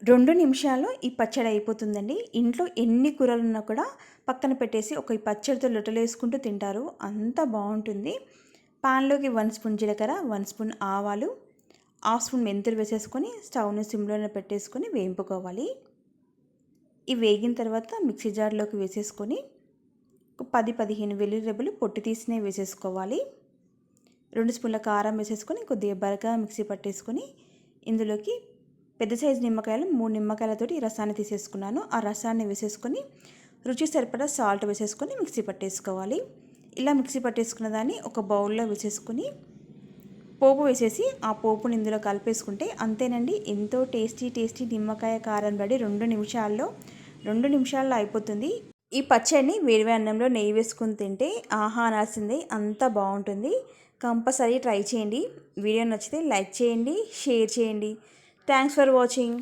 2 నిమిషాల్లో ఈ పచ్చడి అయిపోతుందండి. ఇంట్లో ఎన్ని కూరలున్నా కూడా పక్కన పెట్టేసి ఈ పచ్చడితో లొట్టలేసుకుంటూ తింటారు. అంత బావుంటుంది. పాన్‌లోకి 1 స్పూన్ జీలకర్ర, 1 స్పూన్ ఆవాలు, హాఫ్ స్పూన్ మెంతులు వేసేసుకొని స్టవ్‌ని సిమ్‌లోనే పెట్టేసుకొని వేయింపుకోవాలి. ఇవి వేగిన తర్వాత మిక్సీ జార్‌లోకి వేసేసుకొని 10, 15 వెల్లుల్లి రెబ్బలు పొట్టు తీసినవి వేసేసుకోవాలి. 2 స్పూన్ల కారం వేసేసుకొని కొద్దిగా బరకగా మిక్సీ పట్టేసుకొని ఇందులోకి పెద్ద సైజు నిమ్మకాయలు 3 నిమ్మకాయలతోటి ఈ రసాన్ని తీసేసుకున్నాను. ఆ రసాన్ని వేసేసుకొని రుచి సరిపడా సాల్ట్ వేసేసుకొని మిక్సీ పట్టేసుకోవాలి. ఇలా మిక్సీ పట్టేసుకున్న దాన్ని ఒక బౌల్లో వేసేసుకొని పోపు వేసేసి ఆ పోపుని ఇందులో కలిపేసుకుంటే అంతేనండి. ఎంతో టేస్టీ నిమ్మకాయ కారం రెడీ 2 నిమిషాల్లో అయిపోతుంది. ఈ పచ్చడిని వేడివేడి అన్నంలో నెయ్యి వేసుకొని తింటే ఆహా అనాల్సిందే, అంత బాగుంటుంది. కంపల్సరీ ట్రై చేయండి. వీడియో నచ్చితే లైక్ చేయండి, షేర్ చేయండి. Thanks for watching.